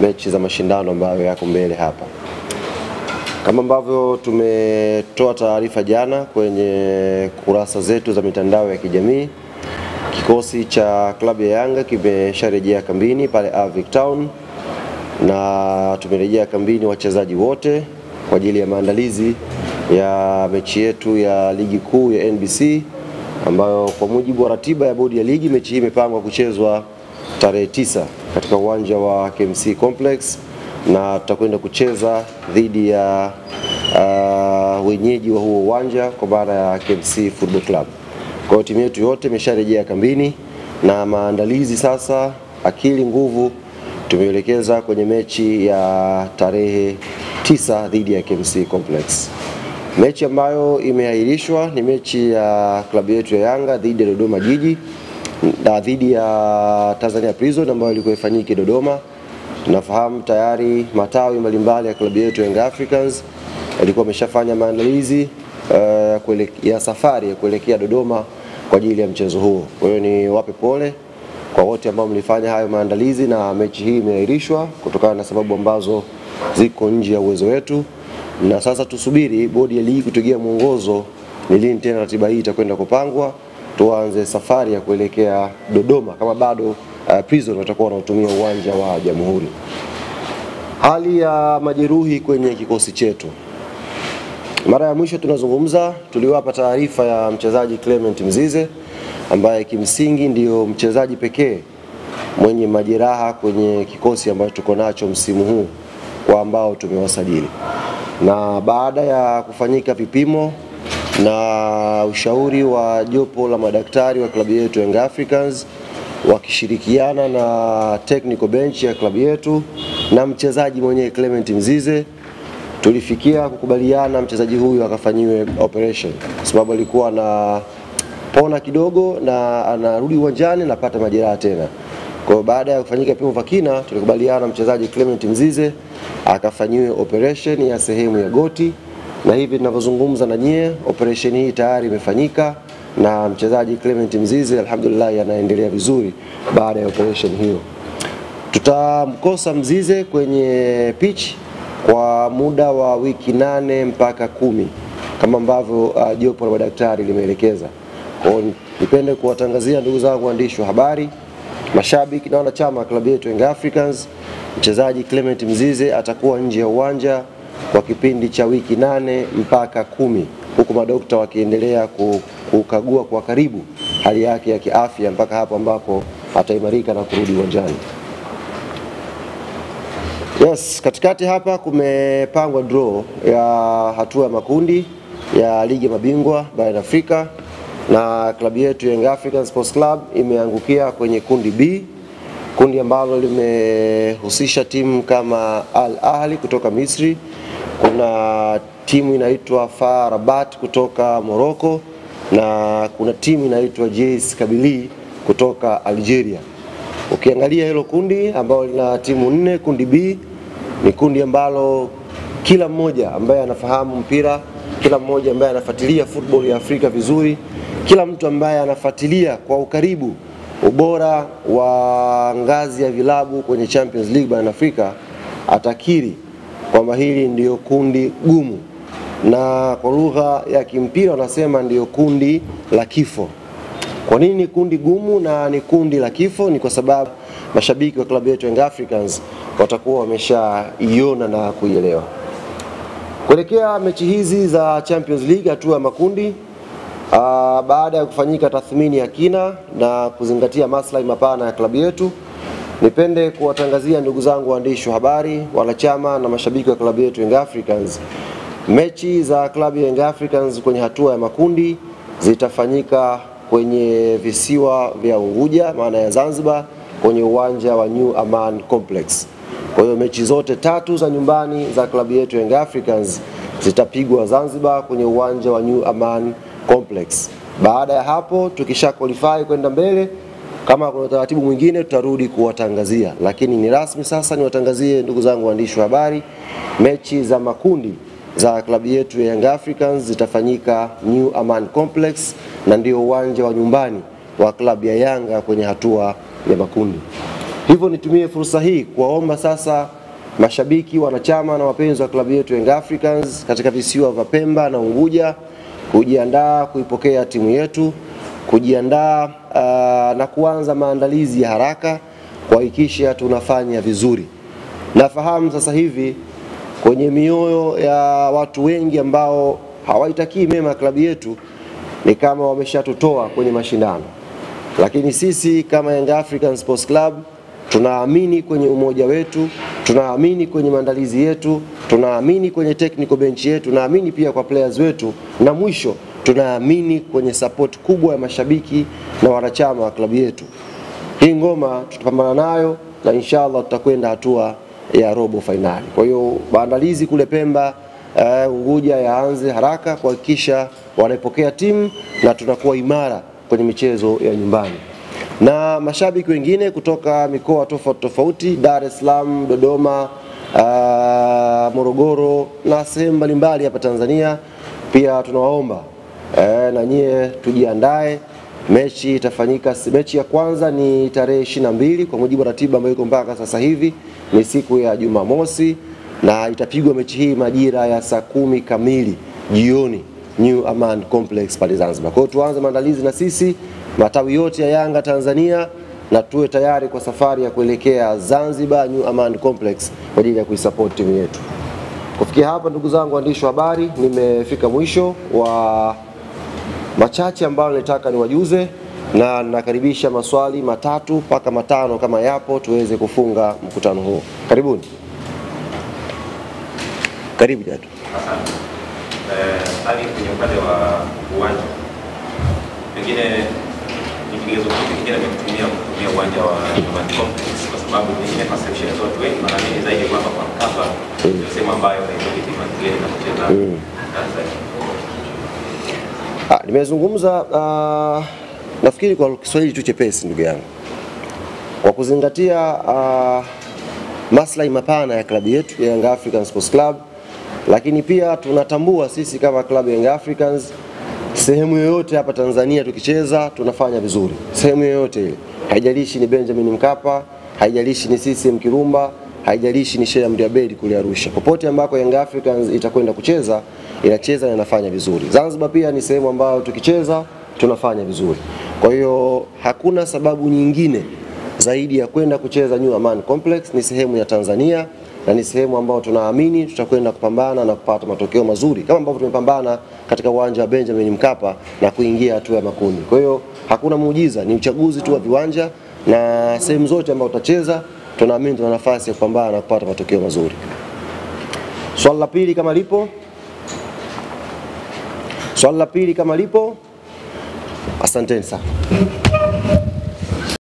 Mechi za mashindano ambayo yako mbele hapa. Kama ambavyo tumetoa taarifa jana kwenye kurasa zetu za mitandao ya kijamii, kikosi cha klabu ya Yanga kimesharejea kambini pale Avic Town, na tumerejea kambini wachezaji wote kwa ajili ya maandalizi ya mechi yetu ya ligi kuu ya NBC, ambayo kwa mujibu wa ratiba ya bodi ya ligi mechi hii imepangwa kuchezwa tarehe 9 katika uwanja wa KMC Complex, na tutakwenda kucheza dhidi ya wenyeji wa huo uwanja kwa maana ya KMC Football Club. Kwa hiyo timu yetu yote imesharejea kambini na maandalizi sasa, akili nguvu tumeelekeza kwenye mechi ya tarehe 9 dhidi ya KMC Complex. Mechi ambayo imeahirishwa ni mechi ya klabu yetu ya Yanga dhidi ya Dodoma Jiji na dhidi ya Tanzania Prison ambayo ilikuwa ifanyike Dodoma. Tunafahamu tayari matawi mbalimbali ya klabu yetu Young Africans ilikuwa imeshafanya maandalizi ya safari ya kuelekea Dodoma kwa ajili ya mchezo huo. Kwa hiyo ni wape pole kwa wote ambao mlifanya hayo maandalizi, na mechi hii imeahirishwa kutokana na sababu ambazo ziko nje ya uwezo wetu, na sasa tusubiri bodi ya ligi kutugia mwongozo ni lini tena ratiba hii itakwenda kupangwa, tuanze safari ya kuelekea Dodoma kama bado Prison watakuwa wanatumia uwanja wa Jamhuri. Hali ya majeruhi kwenye kikosi chetu. Mara ya mwisho tunazungumza tuliwapa taarifa ya mchezaji Clement Mzize ambaye kimsingi ndio mchezaji pekee mwenye majeraha kwenye kikosi ambacho tuko nacho msimu huu kwa ambao tumewasajili. Na baada ya kufanyika vipimo na ushauri wa jopo la madaktari wa klabu yetu Young Africans wakishirikiana na technical bench ya klabu yetu na mchezaji mwenyewe Clement Mzize, tulifikia kukubaliana mchezaji huyu akafanyiwe operation kwa sababu alikuwa na pona kidogo na anarudi uwanjani na pata majeraha tena. Kwa hiyo baada ya kufanyika vipimo vya kina, tulikubaliana mchezaji Clement Mzize akafanyiwe operation ya sehemu ya goti, na hivi tunavyozungumza na nyie operation hii tayari imefanyika na mchezaji Clement Mzize alhamdulillah anaendelea vizuri baada ya operation hiyo. Tutamkosa Mzize kwenye pitch kwa muda wa wiki 8 mpaka 10 kama ambavyo jopo la madaktari limeelekeza. Kwa hiyo nipende kuwatangazia ndugu zangu waandishi wa habari, mashabiki na wanachama wa klabu yetu Young Africans, mchezaji Clement Mzize atakuwa nje ya uwanja kwa kipindi cha wiki 8 mpaka 10, huku madokta wakiendelea kukagua kwa karibu hali yake ya kiafya mpaka hapo ambapo ataimarika na kurudi uwanjani. Yes, katikati hapa kumepangwa draw ya hatua ya makundi ya ligi ya mabingwa barani Afrika, na klabu yetu Young Africans Sports Club imeangukia kwenye kundi B, kundi ambalo limehusisha timu kama Al Ahly kutoka Misri, kuna timu inaitwa FAR Rabat kutoka Morocco, na kuna timu inaitwa JS Kabylie kutoka Algeria. Ukiangalia hilo kundi ambalo lina timu 4, kundi B ni kundi ambalo kila mmoja ambaye anafahamu mpira, kila mmoja ambaye anafuatilia football ya Afrika vizuri, kila mtu ambaye anafuatilia kwa ukaribu ubora wa ngazi ya vilabu kwenye Champions League barani Afrika atakiri kwamba hili ndio kundi gumu, na kwa lugha ya kimpira wanasema ndio kundi la kifo. Kwa nini kundi gumu na ni kundi la kifo? Ni kwa sababu mashabiki wa klabu yetu Young Africans watakuwa wameshaiona na kuielewa. Kuelekea mechi hizi za Champions League hatua ya makundi, baada ya kufanyika tathmini ya kina na kuzingatia maslahi mapana ya klabu yetu, nipende kuwatangazia ndugu zangu waandishi wa habari, wanachama na mashabiki wa klabu yetu Young Africans, mechi za klabu ya Young Africans kwenye hatua ya makundi zitafanyika kwenye visiwa vya Unguja maana ya Zanzibar, kwenye uwanja wa New Aman Complex. Kwa hiyo mechi zote 3 za nyumbani za klabu yetu Young Africans zitapigwa Zanzibar kwenye uwanja wa New Aman Complex. Baada ya hapo tukisha qualify kwenda mbele, kama kuna taratibu mwingine tutarudi kuwatangazia, lakini ni rasmi sasa niwatangazie ndugu zangu waandishi wa habari, mechi za makundi za klabu yetu ya Young Africans zitafanyika New Aman Complex, na ndio uwanja wa nyumbani wa klabu ya Yanga kwenye hatua ya makundi. Hivyo nitumie fursa hii kuwaomba sasa mashabiki, wanachama na wapenzi wa klabu yetu Young Africans katika visiwa vya Pemba na Unguja kujiandaa kuipokea timu yetu, kujiandaa na kuanza maandalizi ya haraka kuhakikisha tunafanya vizuri. Nafahamu sasa hivi kwenye mioyo ya watu wengi ambao hawaitakii mema klabu yetu ni kama wameshatutoa kwenye mashindano. Lakini sisi kama Young Africans Sports Club tunaamini kwenye umoja wetu, tunaamini kwenye maandalizi yetu, tunaamini kwenye technical bench yetu, tunaamini pia kwa players wetu, na mwisho tunaamini kwenye support kubwa ya mashabiki na wanachama wa klabu yetu. Hii ngoma tutapambana nayo na inshallah tutakwenda hatua ya robo finali. Kwa hiyo maandalizi kule Pemba, Unguja yaanze haraka kuhakikisha wanaipokea timu na tunakuwa imara kwenye michezo ya nyumbani. Na mashabiki wengine kutoka mikoa tofauti, Dar es Salaam, Dodoma, Morogoro na sehemu mbalimbali hapa Tanzania, pia tunawaomba na nyie tujiandae. Mechi itafanyika, mechi ya kwanza ni tarehe 22 kwa mujibu wa ratiba ambayo iko mpaka sasa hivi, ni siku ya Jumamosi, na itapigwa mechi hii majira ya saa 10 kamili jioni New Aman Complex pale Zanzibar. Kwa hiyo tuanze maandalizi na sisi matawi yote ya Yanga Tanzania na tuwe tayari kwa safari ya kuelekea Zanzibar New Aman Complex kwa ajili ya kuisupport timu yetu. Kufikia hapa ndugu zangu waandishi wa habari, nimefika mwisho wa machache ambayo nilitaka niwajuze, na nakaribisha maswali 3 mpaka 5 kama yapo tuweze kufunga mkutano huu. Karibuni. Karibu Jatu. Asante. Hali kwenye upande wa uwanja, pengine ni kigezo kipi kingine kutumia uwanja wa Aman Complex, kwa sababu pengine perception zote wengi mara nyingi zaidi kwamba kwa Mkapa ndio sehemu ambayo haitoki timu ile inapocheza Tanzania. Nimezungumza nafikiri kwa Kiswahili tu chepesi ndugu yangu, kwa kuzingatia maslahi mapana ya klabu yetu ya Young Africans Sports Club, lakini pia tunatambua sisi kama klabu ya Young Africans sehemu yoyote hapa Tanzania tukicheza tunafanya vizuri. Sehemu yoyote ile, haijalishi ni Benjamin Mkapa, haijalishi ni CCM Kirumba, haijalishi ni Sheikh Amri Abeid kule Arusha. Popote ambako Young Africans itakwenda kucheza, inacheza na inafanya vizuri. Zanzibar pia ni sehemu ambayo tukicheza tunafanya vizuri. Kwa hiyo hakuna sababu nyingine zaidi ya kwenda kucheza New Aman Complex. Ni sehemu ya Tanzania na ni sehemu ambayo tunaamini tutakwenda kupambana na kupata matokeo mazuri kama ambavyo tumepambana katika uwanja wa Benjamin Mkapa na kuingia hatua ya makundi. Kwa hiyo hakuna muujiza, ni uchaguzi tu wa viwanja, na sehemu zote ambazo tutacheza tunaamini tuna nafasi ya kupambana na kupata matokeo mazuri. Swali la pili kama lipo. Swali la pili kama lipo. Asanteni sana.